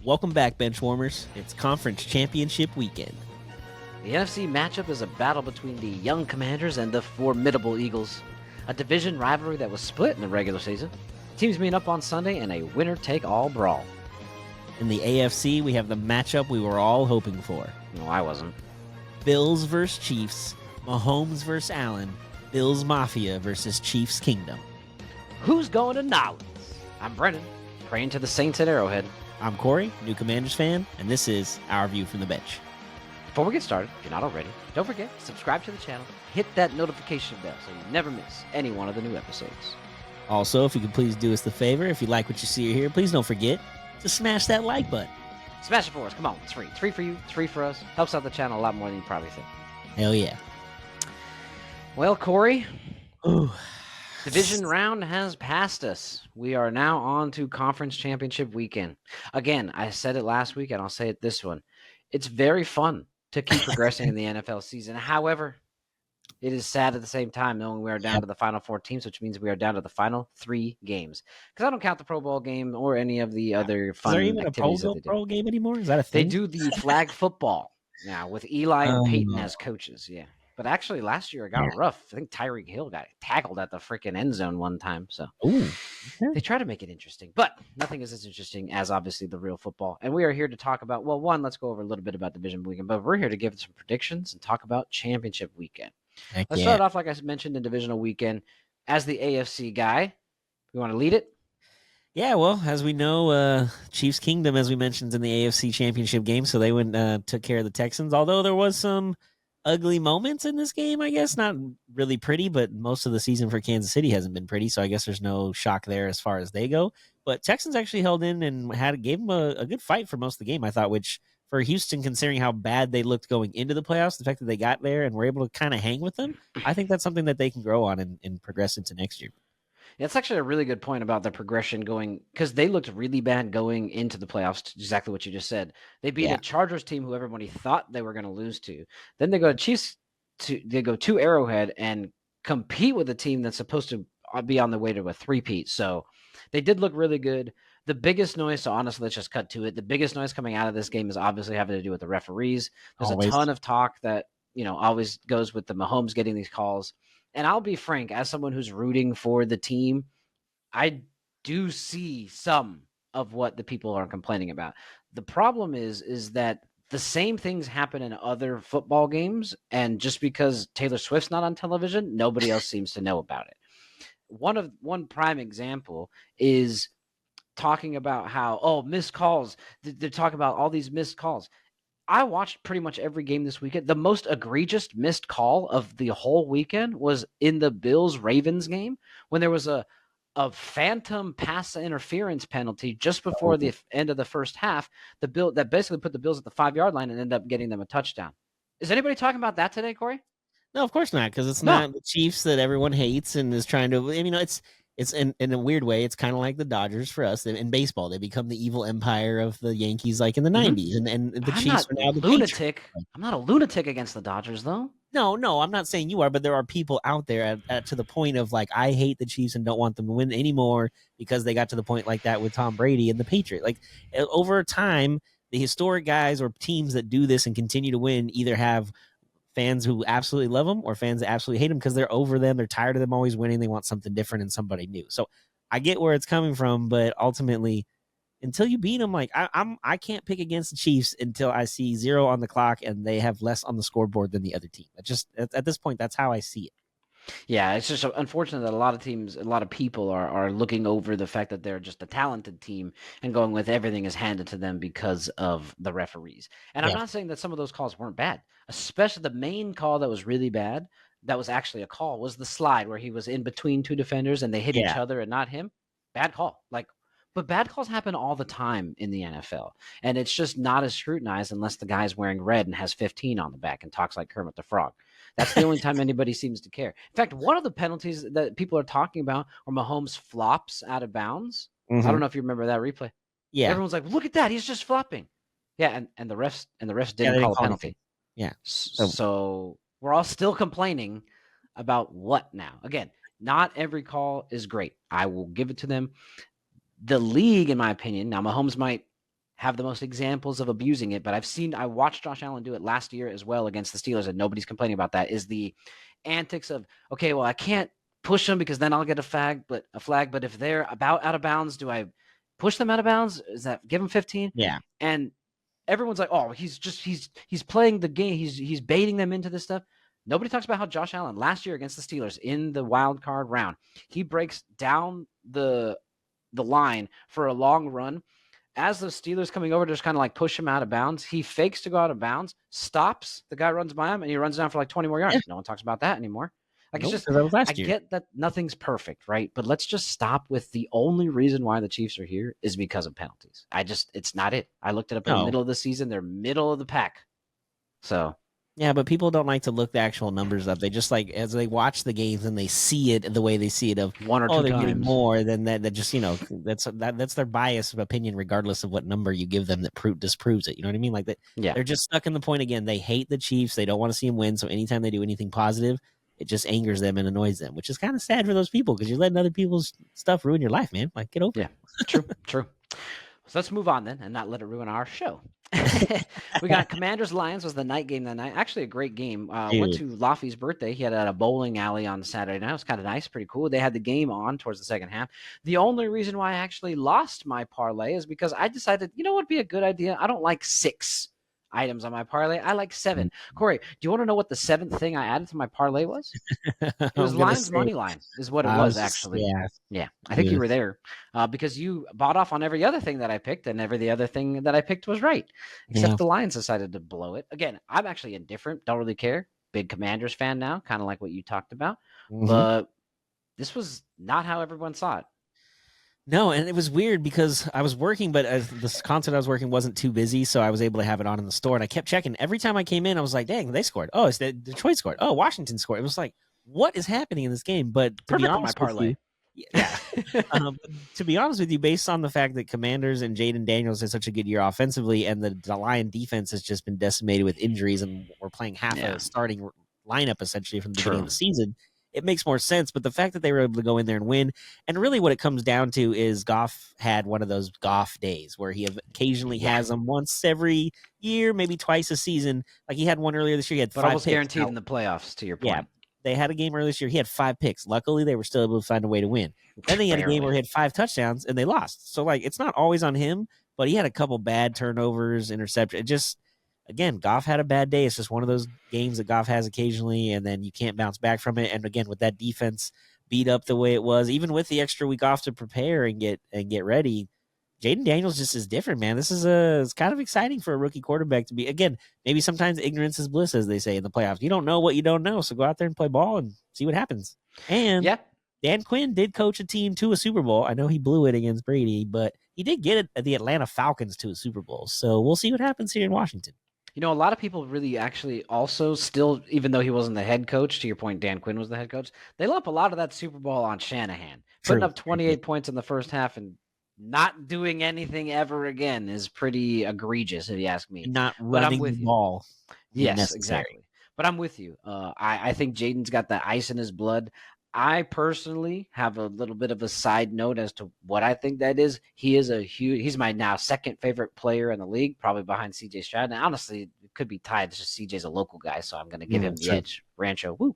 Welcome back, Benchwarmers. It's Conference Championship Weekend. The NFC matchup is a battle between the young Commanders and the formidable Eagles, a division rivalry that was split in the regular season. Teams meet up on Sunday in a winner-take-all brawl. In the AFC, we have the matchup we were all hoping for. No, I wasn't. Bills versus Chiefs, Mahomes versus Allen, Bills Mafia versus Chiefs Kingdom. Who's going to Nolens? I'm Brennan, praying to the Saints at Arrowhead. I'm Corey, new Commanders fan, and this is Our View from the Bench. Before we get started, if you're not already, don't forget, subscribe to the channel, hit that notification bell so you never miss any one of the new episodes. Also, if you could please do us the favor, if you like what you see here, please don't forget to smash that like button. Smash it for us. Come on, it's free. 3 for you, 3 for us. Helps out the channel a lot more than you probably think. Hell yeah. Well, Corey, Ooh. Division round has passed us. We are now on to Conference Championship Weekend. Again, I said it last week, and I'll say it this one. It's very fun to keep progressing in the NFL season. However, it is sad at the same time knowing we are down to the final 4 teams, which means we are down to the final 3 games. Because I don't count the Pro Bowl game or any of the other fun activities. Is there even a Pro Bowl game anymore? Is that a thing? They do the flag football now with Eli and Peyton as coaches, yeah. But actually, last year it got rough. I think Tyreek Hill got tackled at the freaking end zone one time. So they try to make it interesting. But nothing is as interesting as, obviously, the real football. And we are here to talk about, well, one, let's go over a little bit about Division Weekend. But we're here to give some predictions and talk about Championship Weekend. Let's start off, like I mentioned, in Divisional Weekend. As the AFC guy, you want to lead it? Yeah, well, as we know, Chiefs Kingdom, as we mentioned, in the AFC Championship game. So they went took care of the Texans. Although there was some ugly moments in this game, I guess. Not really pretty, but most of the season for Kansas City hasn't been pretty, so I guess there's no shock there as far as they go. But Texans actually held in and gave them a good fight for most of the game, I thought, which for Houston, considering how bad they looked going into the playoffs, the fact that they got there and were able to kind of hang with them, I think that's something that they can grow on and progress into next year. That's actually a really good point about the progression going, because they looked really bad going into the playoffs, exactly what you just said. They beat a Chargers team who everybody thought they were going to lose to. Then they go to Chiefs, they go to Arrowhead and compete with a team that's supposed to be on the way to a three-peat. So they did look really good. The biggest noise, so honestly, let's just cut to it. The biggest noise coming out of this game is obviously having to do with the referees. There's a ton of talk that, always goes with the Mahomes getting these calls. And I'll be frank, as someone who's rooting for the team, I do see some of what the people are complaining about. The problem is that the same things happen in other football games, and just because Taylor Swift's not on television, nobody else seems to know about it. One prime example is talking about how, missed calls. They're talking about all these missed calls. I watched pretty much every game this weekend. The most egregious missed call of the whole weekend was in the Bills-Ravens game when there was a phantom pass interference penalty just before the end of the first half. That basically put the Bills at the 5-yard line and ended up getting them a touchdown. Is anybody talking about that today, Corey? No, of course not, because it's not the Chiefs that everyone hates and is trying to. It's in a weird way. It's kind of like the Dodgers for us in baseball. They become the evil empire of the Yankees, like in the '90s, and the Chiefs are now the lunatic. I'm not a lunatic against the Dodgers, though. No, I'm not saying you are, but there are people out there to the point of like, I hate the Chiefs and don't want them to win anymore because they got to the point like that with Tom Brady and the Patriots. Like over time, the historic guys or teams that do this and continue to win either have fans who absolutely love them or fans that absolutely hate them because they're over them. They're tired of them always winning. They want something different and somebody new. So I get where it's coming from, but ultimately, until you beat them, like I can't pick against the Chiefs until I see 0 on the clock and they have less on the scoreboard than the other team. At this point, that's how I see it. Yeah, it's just unfortunate that a lot of teams, a lot of people are looking over the fact that they're just a talented team and going with everything is handed to them because of the referees. And I'm not saying that some of those calls weren't bad, especially the main call that was really bad, that was actually a call, was the slide where he was in between 2 defenders and they hit each other and not him. Bad call. But bad calls happen all the time in the NFL, and it's just not as scrutinized unless the guy's wearing red and has 15 on the back and talks like Kermit the Frog. That's the only time anybody seems to care. In fact, one of the penalties that people are talking about where Mahomes flops out of bounds. I don't know if you remember that replay. Yeah, everyone's like, "Look at that, he's just flopping." Yeah, and the refs didn't call a penalty. Yeah, so we're all still complaining about what now? Again, not every call is great. I will give it to them. The league, in my opinion, now Mahomes might have the most examples of abusing it, but I watched Josh Allen do it last year as well against the Steelers, and nobody's complaining about that, is the antics of, okay, well, I can't push them because then I'll get a flag, but if they're about out of bounds, do I push them out of bounds? Is that give them 15? Yeah. And everyone's like, oh, he's playing the game. He's baiting them into this stuff. Nobody talks about how Josh Allen last year against the Steelers in the wild card round, he breaks down the line for a long run. As the Steelers coming over to just kind of like push him out of bounds, he fakes to go out of bounds, stops, the guy runs by him, and he runs down for like 20 more yards. Yeah. No one talks about that anymore. Like, Nope, it's just, that was last I year. get that nothing's perfect, right? But let's just stop with the only reason why the Chiefs are here is because of penalties. It's not it. I looked it up in the middle of the season. They're middle of the pack. So. Yeah, but people don't like to look the actual numbers up. They just like, as they watch the games and they see it the way they see it of One or two they're getting times. more than that. That just, that's their bias of opinion, regardless of what number you give them that disproves it. You know what I mean? Like that. Yeah. They're just stuck in the point again. They hate the Chiefs. They don't want to see them win. So anytime they do anything positive, it just angers them and annoys them, which is kind of sad for those people because you're letting other people's stuff ruin your life, man. Like, get over it. Yeah, true. So let's move on then and not let it ruin our show. We got Commanders Lions was the night game that night. Actually, a great game. Went to Laffy's birthday. He had a bowling alley on Saturday night. It was kind of nice, pretty cool. They had the game on towards the second half. The only reason why I actually lost my parlay is because I decided, you know what would be a good idea? I don't like 6 items on my parlay. I like 7. Corey, do you want to know what the 7th thing I added to my parlay was? It was Lions money line is what it was, actually. Yeah. I think you were there because you bought off on every other thing that I picked, and every other thing that I picked was right, except the Lions decided to blow it. Again, I'm actually indifferent. Don't really care. Big Commanders fan now, kind of like what you talked about. But this was not how everyone saw it. No, and it was weird because I was working, but this concert I was working wasn't too busy, so I was able to have it on in the store. And I kept checking. Every time I came in, I was like, dang, they scored. Oh, it's Detroit scored. Oh, Washington scored. It was like, what is happening in this game? But to Perfect be honest for my parlay. To be honest with you, based on the fact that Commanders and Jaden Daniels had such a good year offensively, and the Lion defense has just been decimated with injuries, and we're playing half a starting lineup essentially from the beginning of the season, it makes more sense. But the fact that they were able to go in there and win, and really what it comes down to is Goff had one of those Goff days where he occasionally has them once every year, maybe twice a season. Like he had one earlier this year. He had 5 almost picks. Guaranteed in the playoffs, to your point. Yeah. They had a game earlier this year. He had 5 picks. Luckily, they were still able to find a way to win. Then they had a game where he had 5 touchdowns and they lost. So, like, it's not always on him, but he had a couple bad turnovers, interception. It just, again, Goff had a bad day. It's just one of those games that Goff has occasionally, and then you can't bounce back from it. And again, with that defense beat up the way it was, even with the extra week off to prepare and get ready, Jaden Daniels just is different, man. This is it's kind of exciting for a rookie quarterback to be. Again, maybe sometimes ignorance is bliss, as they say in the playoffs. You don't know what you don't know, so go out there and play ball and see what happens. And Dan Quinn did coach a team to a Super Bowl. I know he blew it against Brady, but he did get it at the Atlanta Falcons to a Super Bowl. So we'll see what happens here in Washington. You know, a lot of people really actually also still, even though he wasn't the head coach, to your point, Dan Quinn was the head coach, they lump a lot of that Super Bowl on Shanahan. Putting up 28 points in the first half and not doing anything ever again is pretty egregious, if you ask me. Not running the ball. Yes, exactly. But I'm with you. I think Jaden's got that ice in his blood. I personally have a little bit of a side note as to what I think that is. He's my now second favorite player in the league, probably behind CJ Stroud. And honestly, it could be tied. It's just CJ's a local guy, so I'm going to give him the edge. Rancho, woo.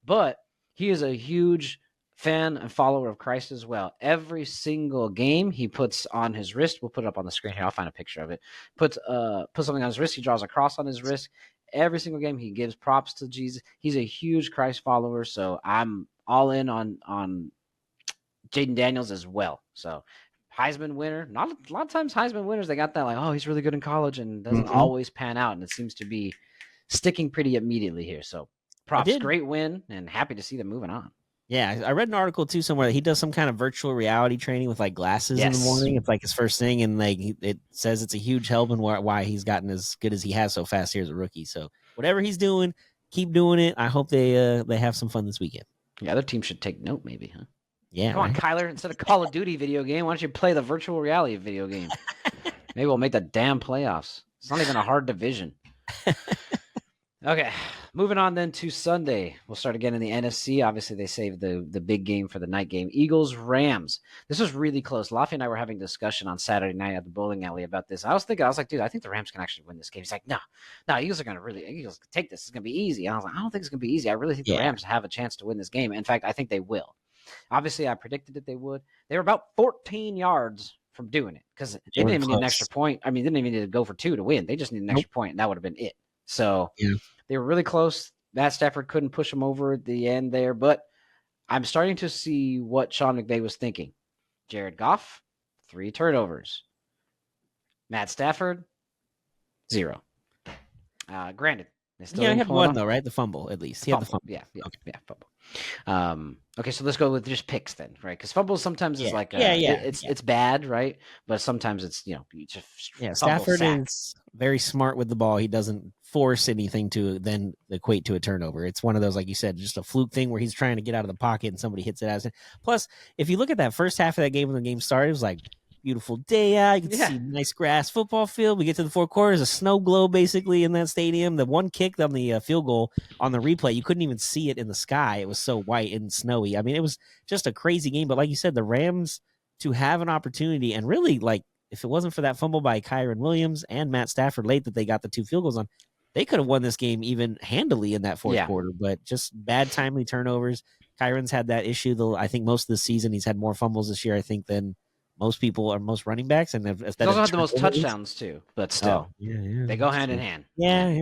But he is a huge fan and follower of Christ as well. Every single game he puts on his wrist, we'll put it up on the screen here. I'll find a picture of it. Puts something on his wrist. He draws a cross on his wrist. Every single game he gives props to Jesus. He's a huge Christ follower, so I'm all in on Jaden Daniels as well. So Heisman winner. Not a lot of times Heisman winners, they got that like, oh, he's really good in college and doesn't always pan out, and it seems to be sticking pretty immediately here. So props, great win, and happy to see them moving on. Yeah, I read an article too somewhere that he does some kind of virtual reality training with like glasses in the morning. It's like his first thing, and like it says it's a huge help in why he's gotten as good as he has so fast here as a rookie. So whatever he's doing, keep doing it. I hope they have some fun this weekend. Yeah, other teams should take note, maybe, huh? Yeah. Come on, Kyler. Instead of Call of Duty video game, why don't you play the virtual reality video game? Maybe we'll make the damn playoffs. It's not even a hard division. Okay, Moving on then to Sunday. We'll start again in the NFC. Obviously, they saved the big game for the night game. Eagles, Rams. This was really close. Laffy and I were having a discussion on Saturday night at the bowling alley about this. I was like, dude, I think the Rams can actually win this game. He's like, no, Eagles take this. It's going to be easy. And I was like, I don't think it's going to be easy. I really think the Yeah, Rams have a chance to win this game. In fact, I think they will. Obviously, I predicted that they would. They were about 14 yards from doing it because they didn't even need an extra point. I mean, they didn't even need to go for 2 to win. They just needed an extra point, and that would have been it. So they were really close. Matt Stafford couldn't push them over at the end there, but I'm starting to see what Sean McVay was thinking. Jared Goff, 3 turnovers. Matt Stafford, 0. Granted, they still he didn't had pull it one off. though, right? The fumble, at least. He had the fumble. Yeah, fumble. Okay, so let's go with just picks then, right? Because fumbles sometimes is like it's bad, right? But sometimes it's you just Stafford sack. is very smart with the ball. He doesn't force anything to then equate to a turnover. It's one of those, like you said, just a fluke thing where he's trying to get out of the pocket and somebody hits it out. Plus, if you look at that first half of that game when the game started, it was like beautiful day out. You can see nice grass football field. We get to the fourth quarter, there's a snow globe basically in that stadium. The one kick on the field goal on the replay, you couldn't even see it in the sky. It was so white and snowy. I mean, it was just a crazy game. But like you said, the Rams to have an opportunity and really like if it wasn't for that fumble by Kyren Williams and Matt Stafford late that they got the 2 field goals on, they could have won this game even handily in that fourth quarter. But just bad timely turnovers. Kyron's had that issue. Though I think most of the season he's had more fumbles this year, I think, than most people or most running backs, and he's also had the most touchdowns too. But still, they go hand in hand. Yeah.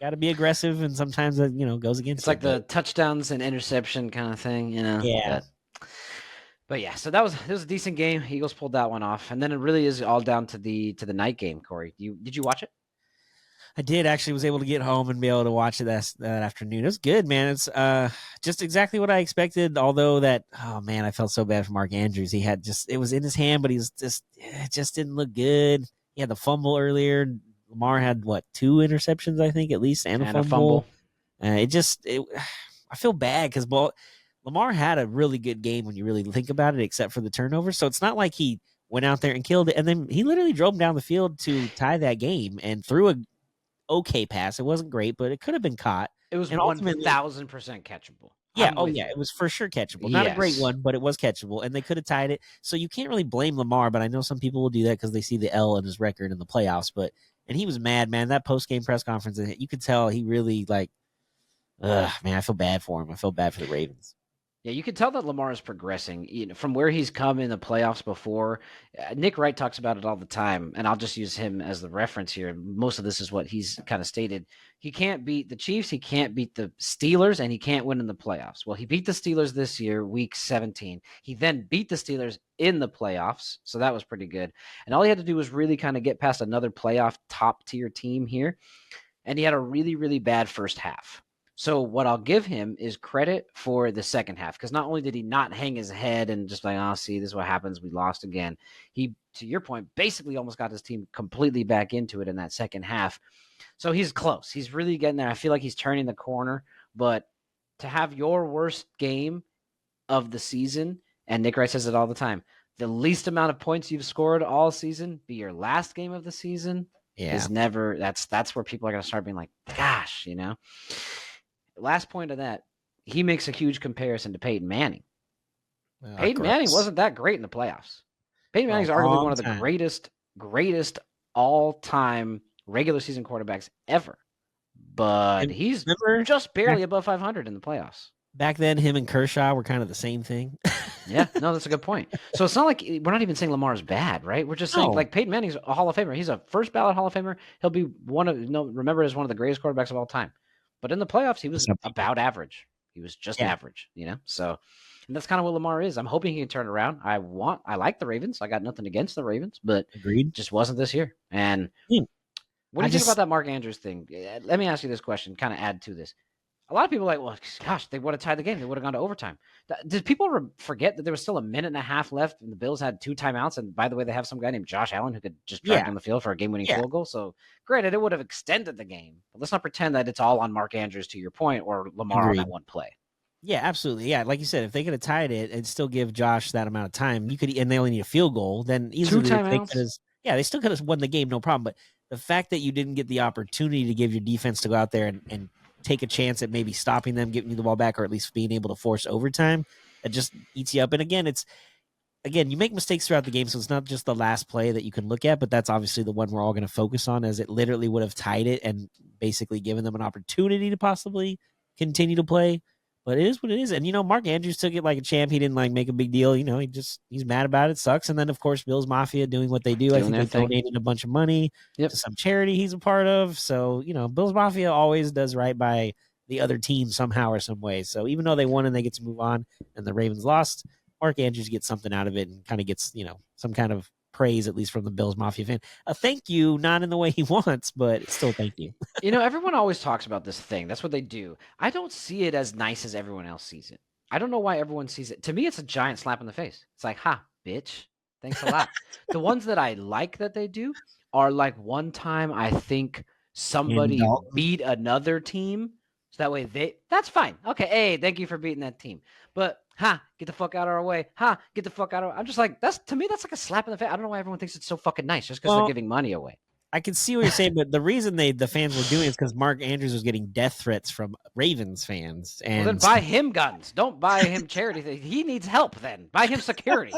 Got to be aggressive, and sometimes it goes against. It's like the touchdowns and interception kind of thing, Yeah. But yeah, so it was a decent game. Eagles pulled that one off, and then it really is all down to the night game. Corey, did you watch it? I did actually was able to get home and be able to watch it that afternoon. It was good, man. It's just exactly what I expected. Although I felt so bad for Mark Andrews. He had it was in his hand, but it just didn't look good. He had the fumble earlier. Lamar had 2 interceptions, I think, at least, and a fumble. I feel bad because Lamar had a really good game when you really think about it, except for the turnover. So it's not like he went out there and killed it, and then he literally drove down the field to tie that game and threw a okay pass. It wasn't great, but it could have been caught. It was 1,000% catchable. Yeah, it was for sure catchable. Not a great one, but it was catchable, and they could have tied it. So you can't really blame Lamar, but I know some people will do that because they see the L in his record in the playoffs. And he was mad, man. That post-game press conference, you could tell he really man, I feel bad for him. I feel bad for the Ravens. Yeah, you can tell that Lamar is progressing. From where he's come in the playoffs before. Nick Wright talks about it all the time, and I'll just use him as the reference here. Most of this is what he's kind of stated. He can't beat the Chiefs, he can't beat the Steelers, and he can't win in the playoffs. Well, he beat the Steelers this year, week 17. He then beat the Steelers in the playoffs, so that was pretty good. And all he had to do was really kind of get past another playoff top-tier team here, and he had a really, really bad first half. So what I'll give him is credit for the second half, because not only did he not hang his head and just see, this is what happens, we lost again. He, to your point, basically almost got his team completely back into it in that second half. So he's close. He's really getting there. I feel like he's turning the corner. But to have your worst game of the season, and Nick Wright says it all the time, the least amount of points you've scored all season be your last game of the season is never. That's where people are going to start being like, gosh, Last point of that, he makes a huge comparison to Peyton Manning. Peyton Manning wasn't that great in the playoffs. Peyton Manning's arguably one of the greatest all-time regular season quarterbacks ever. But he's just barely above 500 in the playoffs. Back then, him and Kershaw were kind of the same thing. Yeah, no, that's a good point. So it's not like we're not even saying Lamar's bad, right? We're just saying like Peyton Manning's a Hall of Famer. He's a first ballot Hall of Famer. He'll be remembered as one of the greatest quarterbacks of all time. But in the playoffs, he was about average. He was just average, So, and that's kind of what Lamar is. I'm hoping he can turn it around. I like the Ravens. I got nothing against the Ravens, but just wasn't this year. And what do you think about that Mark Andrews thing? Let me ask you this question, kind of add to this. A lot of people are like, well, gosh, they would have tied the game. They would have gone to overtime. Did people forget that there was still a minute and a half left and the Bills had 2 timeouts? And by the way, they have some guy named Josh Allen who could just drive on the field for a game-winning field goal. So granted, it would have extended the game. But let's not pretend that it's all on Mark Andrews, to your point, or Lamar on that one play. Yeah, absolutely. Yeah, like you said, if they could have tied it and still give Josh that amount of time, and they only need a field goal, then easily 2 timeouts. They still could have won the game, no problem. But the fact that you didn't get the opportunity to give your defense to go out there and take a chance at maybe stopping them, giving you the ball back, or at least being able to force overtime. That just eats you up. And again, you make mistakes throughout the game, so it's not just the last play that you can look at, but that's obviously the one we're all going to focus on, as it literally would have tied it and basically given them an opportunity to possibly continue to play. But it is what it is. And Mark Andrews took it like a champ. He didn't like make a big deal. He's mad about it. Sucks. And then of course Bills Mafia doing what they do. I Doing think their they thing. donated a bunch of money to some charity he's a part of. So, Bills Mafia always does right by the other team somehow or some way. So even though they won and they get to move on and the Ravens lost, Mark Andrews gets something out of it and kind of gets, some kind of praise, at least from the Bills Mafia fan. A thank you, not in the way he wants, but still thank you. Everyone always talks about this thing. That's what they do. I don't see it as nice as everyone else sees it. I don't know why everyone sees it. To me, it's a giant slap in the face. It's like, ha, bitch. Thanks a lot. The ones that I like that they do are like one time I think Andy somebody Dalton. beat another team. So that way that's fine. Okay, hey, thank you for beating that team. But get the fuck out of our way. Get the fuck out of I'm just like, to me, that's like a slap in the face. I don't know why everyone thinks it's so fucking nice just because they're giving money away. I can see what you're saying, but the reason the fans were doing it is because Mark Andrews was getting death threats from Ravens fans. And then buy him guns. Don't buy him charity. He needs help then. Buy him security.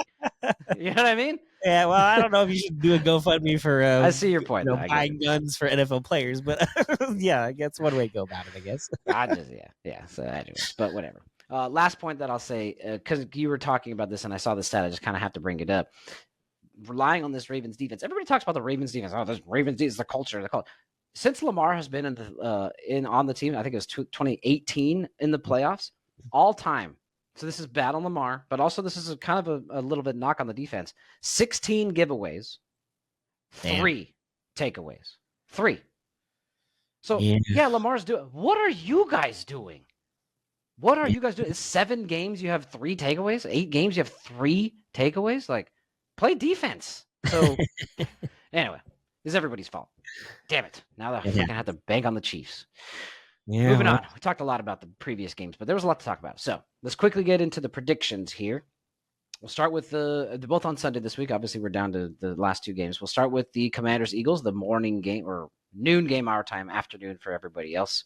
You know what I mean? Yeah, well, I don't know if you should do a GoFundMe for I see your point. buying guns for NFL players, but yeah, I guess one way to go about it, I guess. So anyways, but whatever. Last point that I'll say, because you were talking about this and I saw the stat, I just kind of have to bring it up. Relying on this Ravens defense. Everybody talks about the Ravens defense. Oh, this Ravens defense is the culture. Since Lamar has been on the team, I think it was 2018 in the playoffs, all time. So this is bad on Lamar, but also this is kind of a little bit knock on the defense. 16 giveaways, 3 takeaways, 3. So yeah, Lamar's doing. What are you guys doing? What are you guys doing? It's 7 games, you have 3 takeaways. 8 games, you have 3 takeaways. Like, play defense. So anyway, this is everybody's fault. Damn it. Now that we're gonna have to bank on the Chiefs. Yeah, moving on. We talked a lot about the previous games, but there was a lot to talk about. So let's quickly get into the predictions here. We'll start with the both on Sunday this week. Obviously, we're down to the last 2 games. We'll start with the Commanders-Eagles, the morning game or noon game our time, afternoon for everybody else.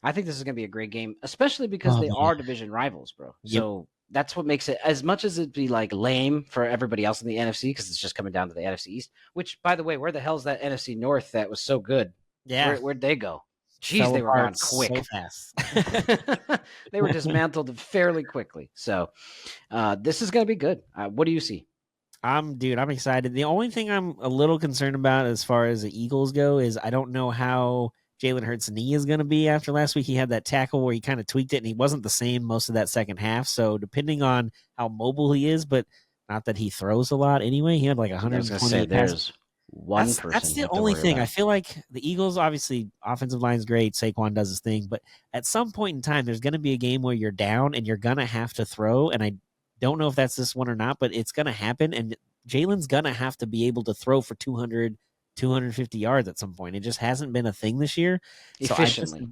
I think this is going to be a great game, especially because they are division rivals, bro. Yep. So that's what makes it, as much as it'd be like lame for everybody else in the NFC, because it's just coming down to the NFC East, which, by the way, where the hell is that NFC North that was so good? Yeah. Where'd they go? Jeez, they were gone quick. So fast. They were dismantled fairly quickly. So this is going to be good. What do you see? I'm excited. The only thing I'm a little concerned about as far as the Eagles go is I don't know how Jalen Hurts' knee is going to be after last week. He had that tackle where he kind of tweaked it, and he wasn't the same most of that second half. So depending on how mobile he is, but not that he throws a lot anyway. He had like 128 passes. That's the only thing. About. I feel like the Eagles, obviously, offensive line's great. Saquon does his thing. But at some point in time, there's going to be a game where you're down and you're going to have to throw. And I don't know if that's this one or not, but it's going to happen. And Jalen's going to have to be able to throw for 250 yards at some point. It just hasn't been a thing this year. Efficiently.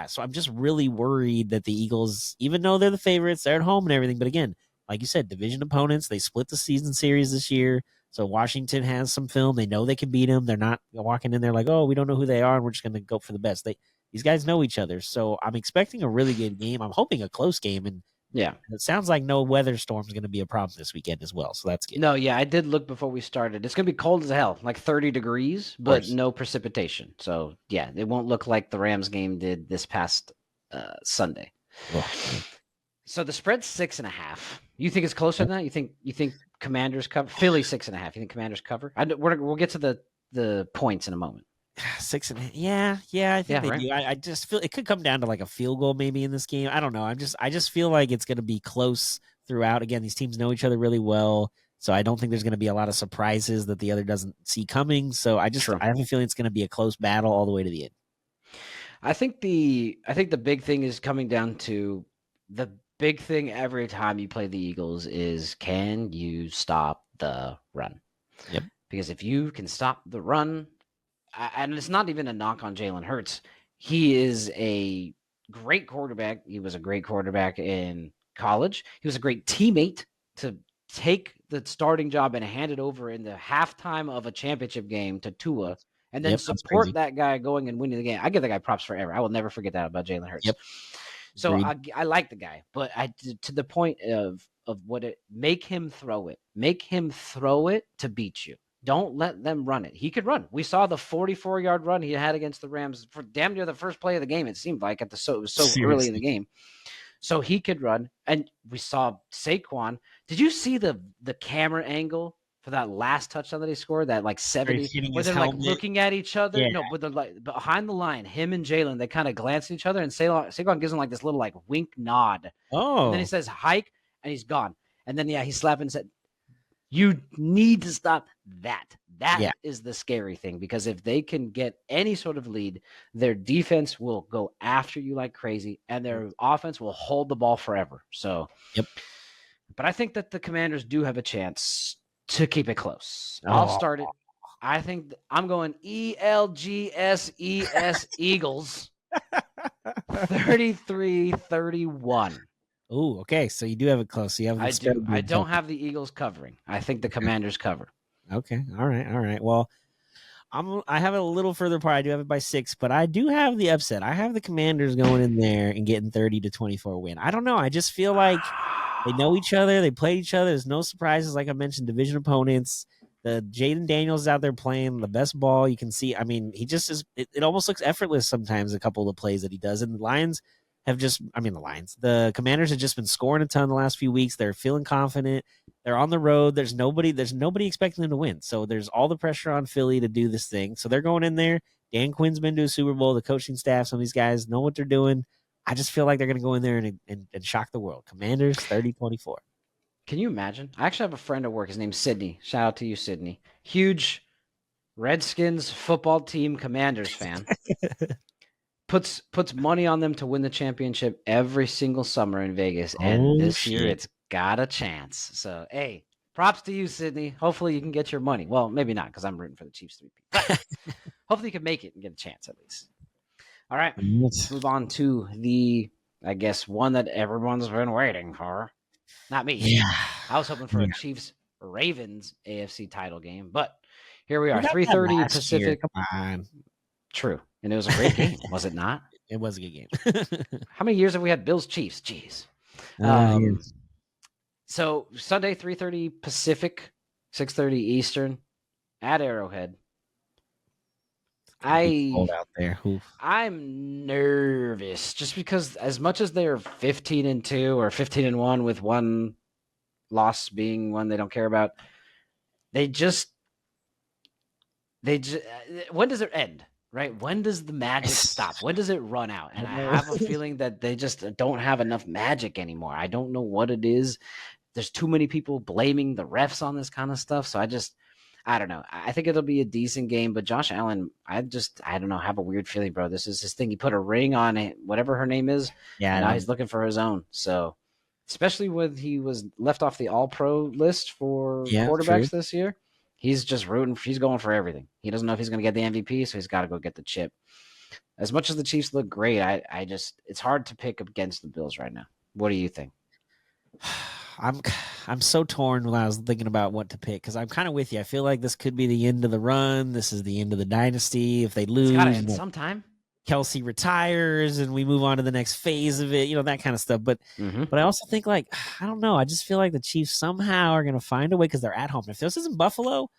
So I'm just really worried that the Eagles, even though they're the favorites, they're at home and everything. But again, like you said, division opponents, they split the season series this year. So Washington has some film. They know they can beat them. They're not walking in there like, oh, we don't know who they are, and we're just going to go for the best. These guys know each other. So I'm expecting a really good game. I'm hoping a close game. And yeah, it sounds like no weather storm is going to be a problem this weekend as well. So that's good. No, yeah, I did look before we started. It's going to be cold as hell, like 30 degrees, but no precipitation. So yeah, it won't look like the Rams game did this past Sunday. Oh. So the spread's 6.5. You think it's closer than that? You think Commanders cover? Philly 6.5. You think Commanders cover? We'll get to the points in a moment. 6.5. Yeah, I think they do. I just feel it could come down to like a field goal maybe in this game. I don't know. I just feel like it's going to be close throughout. Again, these teams know each other really well, so I don't think there's going to be a lot of surprises that the other doesn't see coming. So I have a feeling it's going to be a close battle all the way to the end. I think the big thing is coming down to the big thing every time you play the Eagles is, can you stop the run? Yep. Because if you can stop the run, and it's not even a knock on Jalen Hurts, he is a great quarterback. He was a great quarterback in college. He was a great teammate to take the starting job and hand it over in the halftime of a championship game to Tua and then Yep, that's support crazy. that guy going and winning the game. I give the guy props forever. I will never forget that about Jalen Hurts. Yep, So agreed. I like the guy, but to the point of what it make him throw it. Make him throw it to beat you. Don't let them run it. He could run. We saw the 44-yard run he had against the Rams for damn near the first play of the game. It seemed like it was so early in the Seriously. game. So he could run. And we saw Saquon. Did you see the camera angle for that last touchdown that he scored? That like Are you 70, hitting where his they're like helmet? looking at each other. Yeah. No, but they're like behind the line, him and Jalen, they kind of glance at each other, and Saquon gives him like this little like wink nod. And then he Oh, says hike, and he's gone. And then he's slapping and said, you need to stop that. That yeah. is the scary thing, because if they can get any sort of lead, their defense will go after you like crazy, and their offense will hold the ball forever. So, Yep. but I think that the Commanders do have a chance to keep it close. I'll Oh, start it. I think I'm going ELGSES Eagles 33-31. oh, okay. So you do have it close. So you have the I spread do. I being don't covered. have the Eagles covering. I think the Commanders cover. Okay. All right. All right. Well, I have it a little further apart. I do have it by 6, but I do have the upset. I have the Commanders going in there and getting 30-24 win. I don't know. I just feel like they know each other. They play each other. There's no surprises. Like I mentioned, division opponents. The Jaden Daniels is out there playing the best ball you can see. I mean, he just is. It almost looks effortless sometimes. A couple of the plays that he does, and the Lions have just. I mean, the Commanders have just been scoring a ton the last few weeks. They're feeling confident. They're on the road. There's nobody expecting them to win. So there's all the pressure on Philly to do this thing. So they're going in there. Dan Quinn's been to a Super Bowl. The coaching staff, some of these guys know what they're doing. I just feel like they're going to go in there and shock the world. Commanders 30-24. Can you imagine? I actually have a friend at work. His name's Sydney. Shout out to you, Sydney. Huge Redskins football team Commanders fan. Puts money on them to win the championship every single summer in Vegas, and Oh this year shit. it's got a chance. So hey, props to you, Sydney. Hopefully you can get your money. Well, maybe not, because I'm rooting for the Chiefs 3P. But hopefully you can make it and get a chance at least. All right, let's move on to the, I guess, one that everyone's been waiting for. Not me. Yeah. I was hoping for a Yeah. Chiefs Ravens AFC title game, but here we We are, got that 3:30 last year. Pacific. Come on. True, and it was a great game, was it not? It was a good game. How many years have we had Bills Chiefs? Jeez. Yeah. So Sunday, 3:30 Pacific, 6:30 Eastern at Arrowhead. Cold out there. Oof. I'm nervous just because, as much as they're 15-2 or 15-1 with one loss being one they don't care about, they just when does it end? Right? When does the magic stop? When does it run out? And I have a feeling that they just don't have enough magic anymore. I don't know what it is. There's too many people blaming the refs on this kind of stuff. So I don't know. I think it'll be a decent game, but Josh Allen, I don't know, have a weird feeling, bro. This is his thing. He put a ring on it, whatever her name is, Yeah. and now he's looking for his own. So, especially when he was left off the All-Pro list for quarterbacks this year, he's just rooting. He's going for everything. He doesn't know if he's going to get the MVP, so he's got to go get the chip. As much as the Chiefs look great, it's hard to pick against the Bills right now. What do you think? I'm so torn when I was thinking about what to pick, because I'm kind of with you. I feel like this could be the end of the run. This is the end of the dynasty. If they lose, it's got to end sometime. Kelsey retires and we move on to the next phase of it, that kind of stuff. But I also think, like, I don't know. I just feel like the Chiefs somehow are going to find a way, because they're at home. If this isn't Buffalo,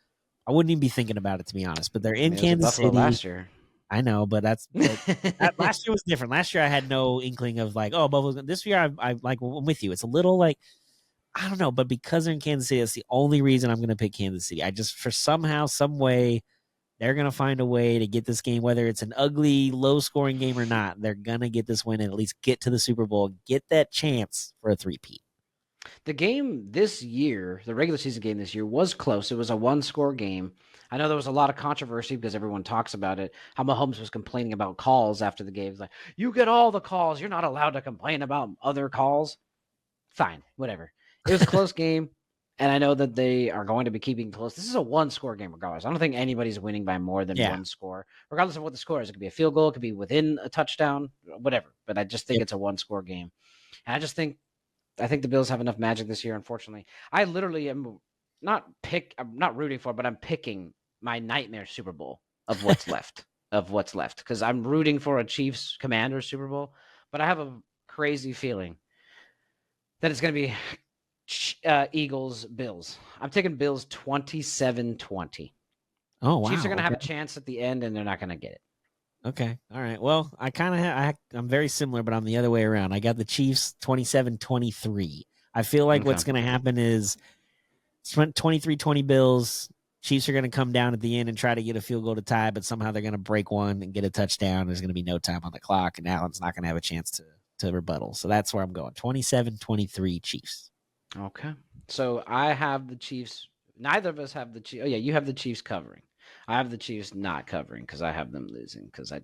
I wouldn't even be thinking about it, to be honest. But they're in Kansas Buffalo City last year. I know, but that last year was different. Last year I had no inkling of like, oh, Buffalo's. This year I like, I'm with you. It's a little like, I don't know, but because they're in Kansas City, that's the only reason I'm going to pick Kansas City. I just, for somehow, some way, they're going to find a way to get this game, whether it's an ugly, low-scoring game or not. They're going to get this win and at least get to the Super Bowl, get that chance for a three-peat. The game this year, the regular season game this year, was close. It was a one-score game. I know there was a lot of controversy because everyone talks about it. How Mahomes was complaining about calls after the game. He's like, you get all the calls. You're not allowed to complain about other calls. Fine, whatever. It was a close game, and I know that they are going to be keeping close. This is a one-score game regardless. I don't think anybody's winning by more than one score. Regardless of what the score is, it could be a field goal, it could be within a touchdown, whatever. But I just think it's a one-score game. And I think the Bills have enough magic this year, unfortunately. I literally am I'm not rooting for it, but I'm picking my nightmare Super Bowl. of what's left. Because I'm rooting for a Chiefs Commanders Super Bowl, but I have a crazy feeling that it's going to be Eagles Bills. I'm taking Bills 27-20. Oh wow. Chiefs are going to have a Okay. chance at the end, and they're not going to get it. Okay. All right. Well, I kind of I'm very similar, but I'm the other way around. I got the Chiefs 27-23. I feel like Okay. what's going to happen is 23-20 Bills. Chiefs are going to come down at the end and try to get a field goal to tie, but somehow they're going to break one and get a touchdown. There's going to be no time on the clock, and Allen's not going to have a chance to rebuttal. So that's where I'm going. 27-23 Chiefs. Okay. So I have the Chiefs. Neither of us have the Chiefs. Oh, yeah, you have the Chiefs covering. I have the Chiefs not covering because I have them losing because the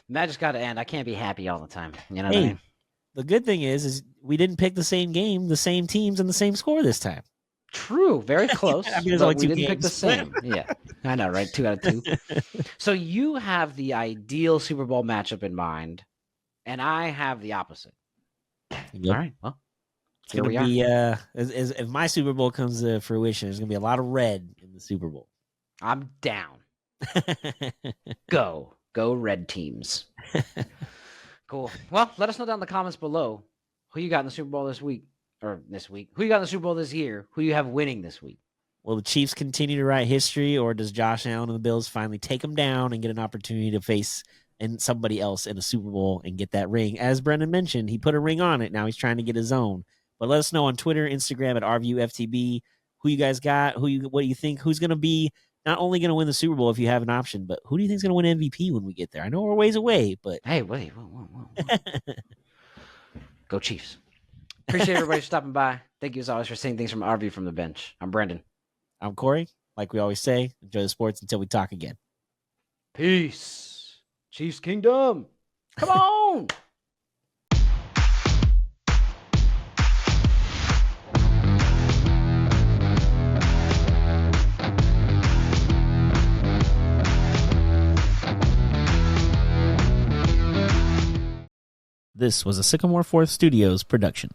match got to end. I can't be happy all the time. You know what I Hey, mean? the good thing is we didn't pick the same game, the same teams, and the same score this time. True. Very close. I mean, there's but only we 2 didn't pick the games. same. Yeah. I know, right? 2 out of 2. So you have the ideal Super Bowl matchup in mind, and I have the opposite. Yep. All right. Well, it's going to be if my Super Bowl comes to fruition, there's going to be a lot of red in the Super Bowl. I'm down. Go red teams. Cool. Well, let us know down in the comments below who you got in the Super Bowl this week. Who you got in the Super Bowl this year, who you have winning this week. Will the Chiefs continue to write history, or does Josh Allen and the Bills finally take them down and get an opportunity to face somebody else in a Super Bowl and get that ring? As Brendan mentioned, he put a ring on it. Now he's trying to get his own. But let us know on Twitter, Instagram at RVUFTB who you guys got, what do you think, who's going to be not only going to win the Super Bowl if you have an option, but who do you think is going to win MVP when we get there? I know we're ways away, but hey, wait. Go Chiefs. Appreciate everybody stopping by. Thank you as always for saying things from RV from the bench. I'm Brendan. I'm Corey. Like we always say, enjoy the sports until we talk again. Peace. Chiefs Kingdom. Come on. This was a Sycamore Fourth Studios production.